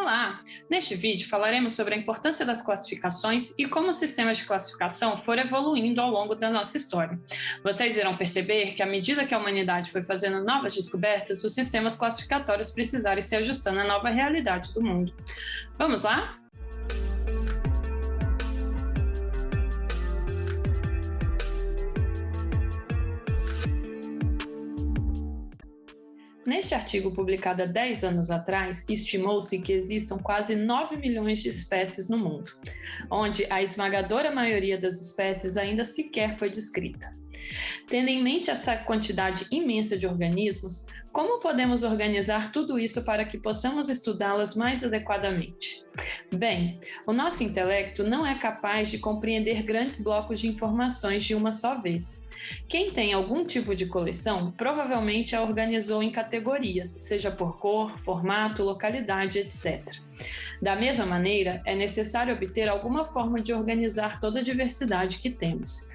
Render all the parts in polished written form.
Olá! Neste vídeo falaremos sobre a importância das classificações e como os sistemas de classificação foram evoluindo ao longo da nossa história. Vocês irão perceber que à medida que a humanidade foi fazendo novas descobertas, os sistemas classificatórios precisaram se ajustando à nova realidade do mundo. Vamos lá? Neste artigo publicado há 10 anos atrás, estimou-se que existam quase 9 milhões de espécies no mundo, onde a esmagadora maioria das espécies ainda sequer foi descrita. Tendo em mente esta quantidade imensa de organismos, como podemos organizar tudo isso para que possamos estudá-las mais adequadamente? Bem, o nosso intelecto não é capaz de compreender grandes blocos de informações de uma só vez. Quem tem algum tipo de coleção provavelmente a organizou em categorias, seja por cor, formato, localidade, etc. Da mesma maneira, é necessário obter alguma forma de organizar toda a diversidade que temos.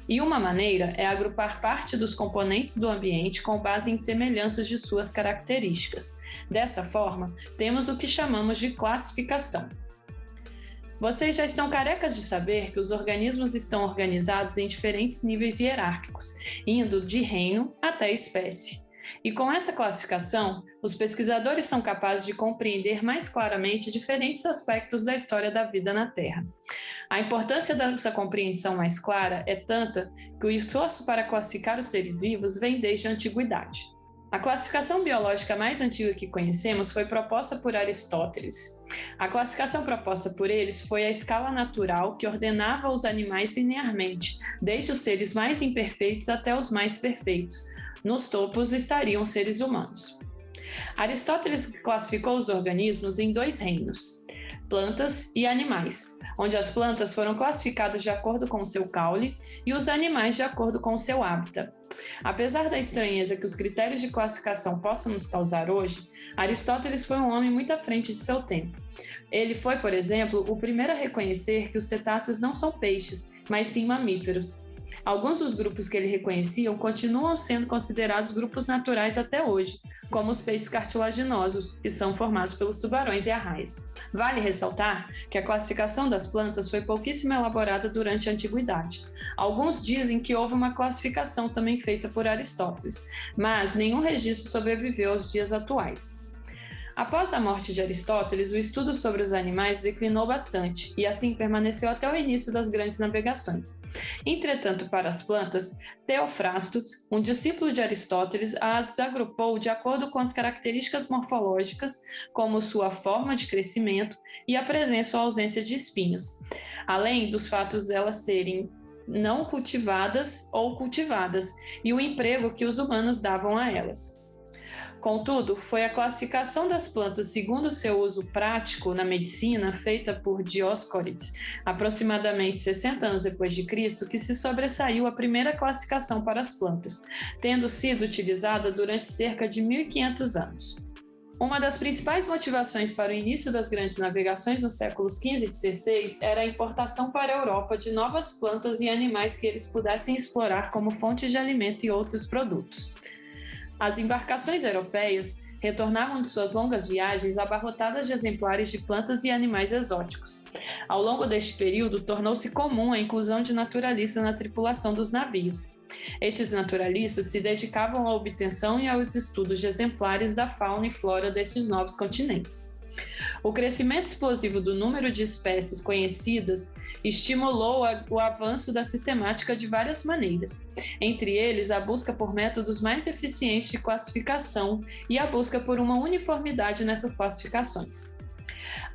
E uma maneira é agrupar parte dos componentes do ambiente com base em semelhanças de suas características. Dessa forma, temos o que chamamos de classificação. Vocês já estão carecas de saber que os organismos estão organizados em diferentes níveis hierárquicos, indo de reino até espécie. E com essa classificação, os pesquisadores são capazes de compreender mais claramente diferentes aspectos da história da vida na Terra. A importância dessa compreensão mais clara é tanta que o esforço para classificar os seres vivos vem desde a antiguidade. A classificação biológica mais antiga que conhecemos foi proposta por Aristóteles. A classificação proposta por eles foi a escala natural que ordenava os animais linearmente, desde os seres mais imperfeitos até os mais perfeitos. Nos topos estariam os seres humanos. Aristóteles classificou os organismos em dois reinos, plantas e animais, onde as plantas foram classificadas de acordo com o seu caule e os animais de acordo com o seu hábitat. Apesar da estranheza que os critérios de classificação possam nos causar hoje, Aristóteles foi um homem muito à frente de seu tempo. Ele foi, por exemplo, o primeiro a reconhecer que os cetáceos não são peixes, mas sim mamíferos. Alguns dos grupos que ele reconhecia continuam sendo considerados grupos naturais até hoje, como os peixes cartilaginosos, que são formados pelos tubarões e arraias. Vale ressaltar que a classificação das plantas foi pouquíssimo elaborada durante a antiguidade. Alguns dizem que houve uma classificação também feita por Aristóteles, mas nenhum registro sobreviveu aos dias atuais. Após a morte de Aristóteles, o estudo sobre os animais declinou bastante e assim permaneceu até o início das grandes navegações. Entretanto, para as plantas, Teofrastos, um discípulo de Aristóteles, as agrupou de acordo com as características morfológicas, como sua forma de crescimento e a presença ou ausência de espinhos, além dos fatos delas serem não cultivadas ou cultivadas e o emprego que os humanos davam a elas. Contudo, foi a classificação das plantas segundo seu uso prático na medicina, feita por Dioscórides, aproximadamente 60 anos depois de Cristo, que se sobressaiu a primeira classificação para as plantas, tendo sido utilizada durante cerca de 1500 anos. Uma das principais motivações para o início das grandes navegações nos séculos XV e XVI era a importação para a Europa de novas plantas e animais que eles pudessem explorar como fonte de alimento e outros produtos. As embarcações europeias retornavam de suas longas viagens abarrotadas de exemplares de plantas e animais exóticos. Ao longo deste período, tornou-se comum a inclusão de naturalistas na tripulação dos navios. Estes naturalistas se dedicavam à obtenção e aos estudos de exemplares da fauna e flora destes novos continentes. O crescimento explosivo do número de espécies conhecidas estimulou o avanço da sistemática de várias maneiras, entre eles a busca por métodos mais eficientes de classificação e a busca por uma uniformidade nessas classificações.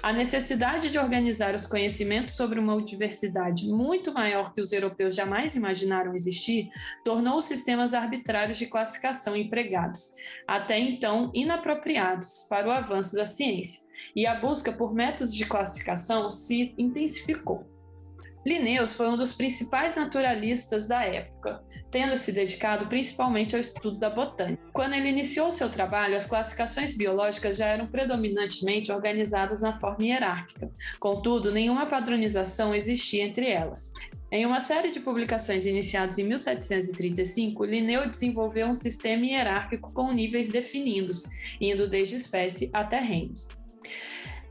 A necessidade de organizar os conhecimentos sobre uma diversidade muito maior que os europeus jamais imaginaram existir tornou os sistemas arbitrários de classificação empregados, até então inapropriados para o avanço da ciência, e a busca por métodos de classificação se intensificou. Linnaeus foi um dos principais naturalistas da época, tendo se dedicado principalmente ao estudo da botânica. Quando ele iniciou seu trabalho, as classificações biológicas já eram predominantemente organizadas na forma hierárquica, contudo, nenhuma padronização existia entre elas. Em uma série de publicações iniciadas em 1735, Linneu desenvolveu um sistema hierárquico com níveis definidos, indo desde espécie até reinos.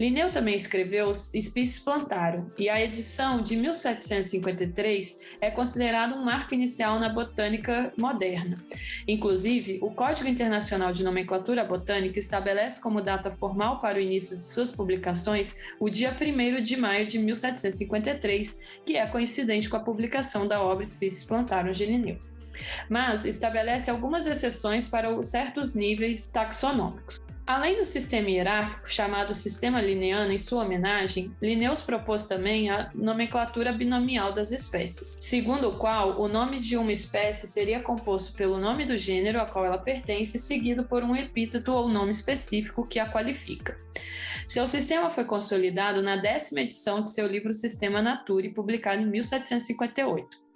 Linneu também escreveu Spices Plantarum, e a edição de 1753 é considerada um marco inicial na botânica moderna. Inclusive, o Código Internacional de Nomenclatura Botânica estabelece como data formal para o início de suas publicações o dia 1º de maio de 1753, que é coincidente com a publicação da obra Spices Plantarum de Linneu. Mas estabelece algumas exceções para certos níveis taxonômicos. Além do sistema hierárquico, chamado sistema linneano em sua homenagem, Linneu propôs também a nomenclatura binomial das espécies, segundo o qual o nome de uma espécie seria composto pelo nome do gênero a qual ela pertence, seguido por um epíteto ou nome específico que a qualifica. Seu sistema foi consolidado na 10ª edição de seu livro Systema Naturae, publicado em 1758.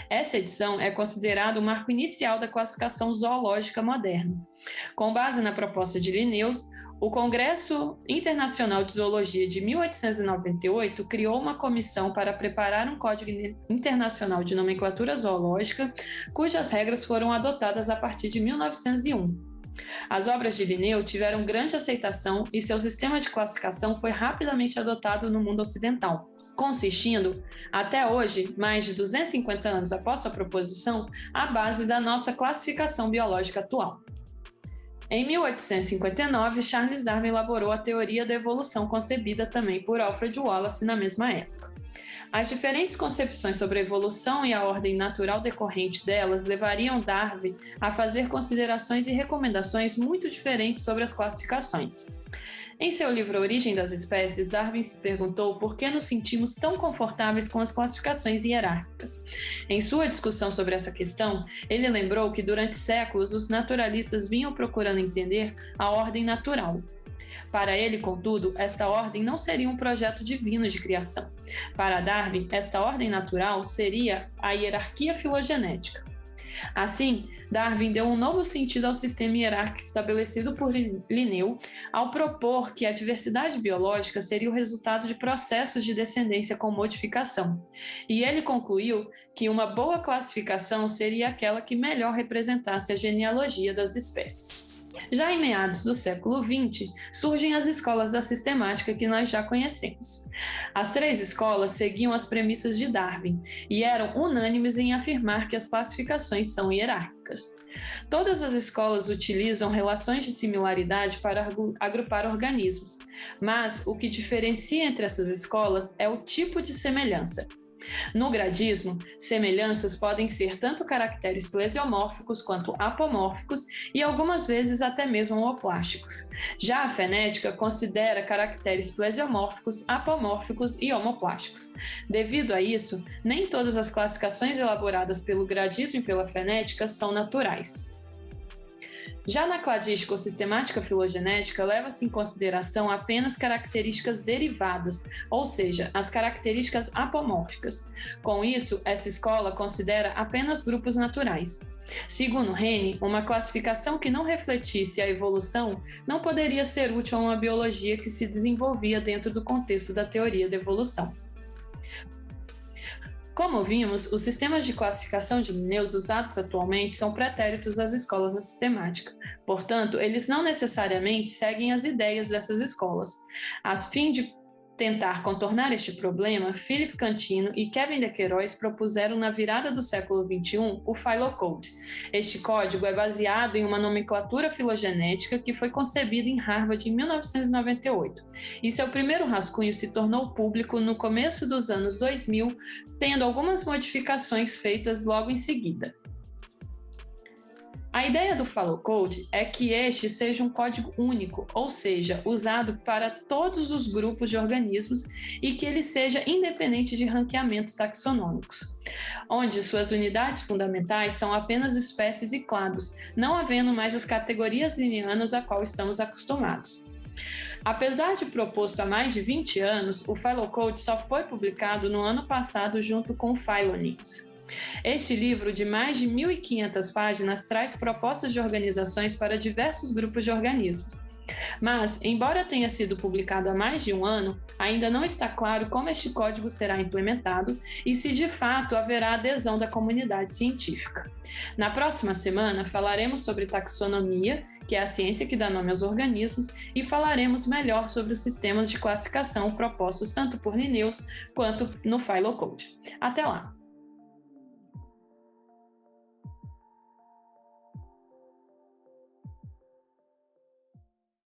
Essa edição é considerada o marco inicial da classificação zoológica moderna. Com base na proposta de Linneu, o Congresso Internacional de Zoologia de 1898 criou uma comissão para preparar um Código Internacional de Nomenclatura Zoológica, cujas regras foram adotadas a partir de 1901. As obras de Linneu tiveram grande aceitação e seu sistema de classificação foi rapidamente adotado no mundo ocidental, consistindo, até hoje, mais de 250 anos após sua proposição, a base da nossa classificação biológica atual. Em 1859, Charles Darwin elaborou a teoria da evolução, concebida também por Alfred Wallace na mesma época. As diferentes concepções sobre a evolução e a ordem natural decorrente delas levariam Darwin a fazer considerações e recomendações muito diferentes sobre as classificações. Em seu livro A Origem das Espécies, Darwin se perguntou por que nos sentimos tão confortáveis com as classificações hierárquicas. Em sua discussão sobre essa questão, ele lembrou que durante séculos os naturalistas vinham procurando entender a ordem natural. Para ele, contudo, esta ordem não seria um projeto divino de criação. Para Darwin, esta ordem natural seria a hierarquia filogenética. Assim, Darwin deu um novo sentido ao sistema hierárquico estabelecido por Linneu ao propor que a diversidade biológica seria o resultado de processos de descendência com modificação. E ele concluiu que uma boa classificação seria aquela que melhor representasse a genealogia das espécies. Já em meados do século XX, surgem as escolas da sistemática que nós já conhecemos. As 3 escolas seguiam as premissas de Darwin e eram unânimes em afirmar que as classificações são hierárquicas. Todas as escolas utilizam relações de similaridade para agrupar organismos, mas o que diferencia entre essas escolas é o tipo de semelhança. No gradismo, semelhanças podem ser tanto caracteres plesiomórficos quanto apomórficos e algumas vezes até mesmo homoplásticos. Já a fenética considera caracteres plesiomórficos, apomórficos e homoplásticos. Devido a isso, nem todas as classificações elaboradas pelo gradismo e pela fenética são naturais. Já na cladística ou sistemática filogenética, leva-se em consideração apenas características derivadas, ou seja, as características apomórficas. Com isso, essa escola considera apenas grupos naturais. Segundo Rennie, uma classificação que não refletisse a evolução não poderia ser útil a uma biologia que se desenvolvia dentro do contexto da teoria da evolução. Como vimos, os sistemas de classificação de Linneu usados atualmente são pretéritos às escolas da sistemática. Portanto, eles não necessariamente seguem as ideias dessas escolas. A fim de tentar contornar este problema, Philip Cantino e Kevin de Queiroz propuseram na virada do século XXI o Phylocode. Este código é baseado em uma nomenclatura filogenética que foi concebida em Harvard em 1998, e seu primeiro rascunho se tornou público no começo dos anos 2000, tendo algumas modificações feitas logo em seguida. A ideia do Phylocode é que este seja um código único, ou seja, usado para todos os grupos de organismos e que ele seja independente de ranqueamentos taxonômicos, onde suas unidades fundamentais são apenas espécies e clados, não havendo mais as categorias linneanas a qual estamos acostumados. Apesar de proposto há mais de 20 anos, o Phylocode só foi publicado no ano passado junto com o Phylonames. Este livro, de mais de 1.500 páginas, traz propostas de organizações para diversos grupos de organismos. Mas, embora tenha sido publicado há mais de um ano, ainda não está claro como este código será implementado e se de fato haverá adesão da comunidade científica. Na próxima semana, falaremos sobre taxonomia, que é a ciência que dá nome aos organismos, e falaremos melhor sobre os sistemas de classificação propostos tanto por Linnaeus quanto no Phylocode. Até lá!